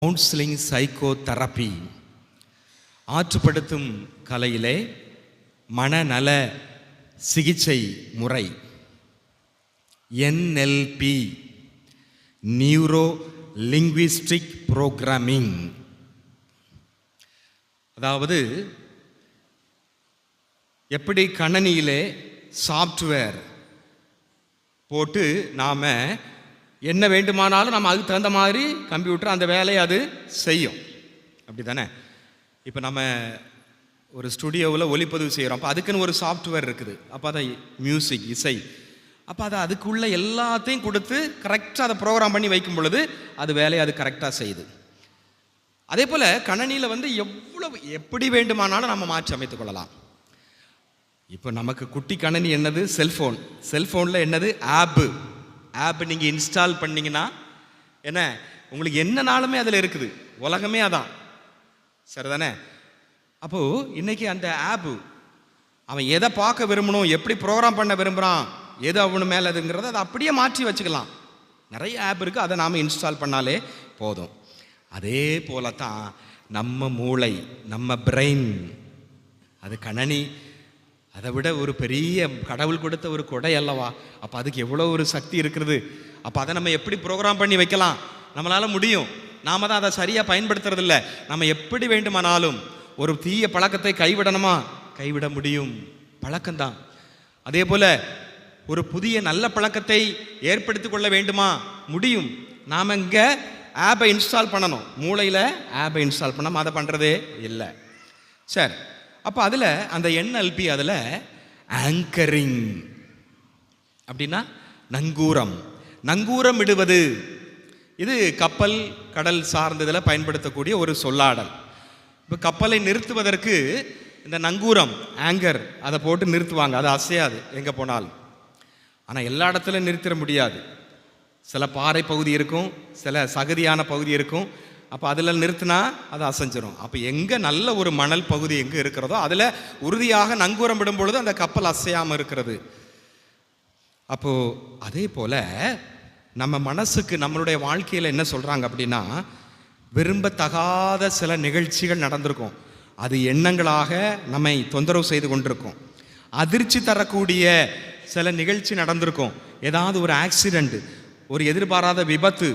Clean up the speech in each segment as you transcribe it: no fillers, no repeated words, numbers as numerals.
Counselling psycho therapy ஆற்றுப்படுத்தும் கலையிலே மனநல சிகிச்சை முறை NLP நியூரோ லிங்குவிஸ்டிக் புரோகிராமிங். அதாவது எப்படி கணனியிலே சாஃப்ட்வேர் போட்டு நாம் என்ன வேண்டுமானாலும் நம்ம அதுக்கு தகுந்த மாதிரி கம்ப்யூட்டர் அந்த வேலையை அது செய்யும், அப்படி தானே? இப்போ நம்ம ஒரு ஸ்டுடியோவில் ஒளிப்பதிவு செய்கிறோம், அப்போ அதுக்குன்னு ஒரு சாஃப்ட்வேர் இருக்குது. அப்போ அதை மியூசிக் இசை, அப்போ அதை அதுக்குள்ள எல்லாத்தையும் கொடுத்து கரெக்டாக அதை ப்ரோக்ராம் பண்ணி வைக்கும் பொழுது அது வேலையை அது கரெக்டாக செய்யுது. அதே போல் கணனியில் எவ்வளவு எப்படி வேண்டுமானாலும் நம்ம மாற்றி அமைத்துக் கொள்ளலாம். இப்போ நமக்கு குட்டி கணனி என்னது? செல்ஃபோன். செல்ஃபோனில் என்னது? ஆப்பு நீங்கள் இன்ஸ்டால் பண்ணிங்கன்னா என்ன உங்களுக்கு என்னனாலுமே அதில் இருக்குது, உலகமே அதான், சரிதானே? அப்போது இன்றைக்கி அந்த ஆப்பு அவன் எதை பார்க்க விரும்பணும், எப்படி ப்ரோக்ராம் பண்ண விரும்புகிறான், எது அவனு மேலே அதுங்கிறத அதை அப்படியே மாற்றி வச்சுக்கலாம். நிறைய ஆப் இருக்குது, அதை நாம் இன்ஸ்டால் பண்ணாலே போதும். அதே போல தான் நம்ம மூளை, நம்ம பிரெயின், அது கணனி, அதை விட ஒரு பெரிய கடவுள் கொடுத்த ஒரு கொடை அல்லவா? அப்போ அதுக்கு எவ்வளோ ஒரு சக்தி இருக்கிறது. அப்போ அதை நம்ம எப்படி ப்ரோக்ராம் பண்ணி வைக்கலாம்? நம்மளால் முடியும். நாம் தான் அதை சரியாக பயன்படுத்துறதில்ல. நம்ம எப்படி வேண்டுமானாலும் ஒரு தீய பழக்கத்தை கைவிடணுமா? கைவிட முடியும், பழக்கம்தான். அதே போல் ஒரு புதிய நல்ல பழக்கத்தை ஏற்படுத்தி கொள்ள வேண்டுமா? முடியும். நாம் இங்கே ஆப்பை இன்ஸ்டால் பண்ணணும், மூளையில் ஆப்பை இன்ஸ்டால் பண்ணாமல் அதை பண்ணுறதே இல்லை. சரி, அப்போ அதில் அந்த NLP அதில் ஆங்கரிங் அப்படின்னா நங்கூரம் இடுவது. இது கப்பல் கடல் சார்ந்ததில் பயன்படுத்தக்கூடிய ஒரு சொல்லாடல். இப்போ கப்பலை நிறுத்துவதற்கு இந்த நங்கூரம், ஆங்கர், அதை போட்டு நிறுத்துவாங்க. அது அசையாது எங்கே போனாலும். ஆனால் எல்லா இடத்துலையும் நிறுத்திட முடியாது. சில பாறை பகுதி இருக்கும், சில சகதியான பகுதி இருக்கும். அப்போ அதில் நிறுத்தினா அது அசைஞ்சிரும். அப்போ எங்கே நல்ல ஒரு மணல் பகுதி எங்கே இருக்கிறதோ அதில் உறுதியாக நங்கூரம் விடும் பொழுது அந்த கப்பல் அசையாமல் இருக்கிறது. அப்போது அதே போல் நம்ம மனசுக்கு, நம்மளுடைய வாழ்க்கையில் என்ன சொல்கிறாங்க அப்படின்னா, விரும்பத்தகாத சில நிகழ்ச்சிகள் நடந்திருக்கும், அது எண்ணங்களாக நம்மை தொந்தரவு செய்து கொண்டிருக்கும். அதிர்ச்சி தரக்கூடிய சில நிகழ்ச்சி நடந்திருக்கும், ஏதாவது ஒரு ஆக்சிடெண்ட், ஒரு எதிர்பாராத விபத்து,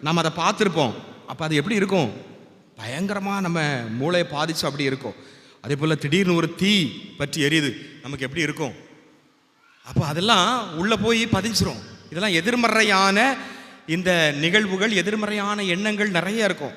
நம்ம அதை பார்த்துருப்போம். அப்போ அது எப்படி இருக்கும்? பயங்கரமாக நம்ம மூளையை பாதிச்சு அப்படி இருக்கும். அதே போல் திடீர்னு ஒரு தீ பற்றி எரியுது, நமக்கு எப்படி இருக்கும்? அப்போ அதெல்லாம் உள்ளே போய் பதிஞ்சிரும். இதெல்லாம் எதிர்மறையான இந்த நிகழ்வுகள், எதிர்மறையான எண்ணங்கள் நிறைய இருக்கும்.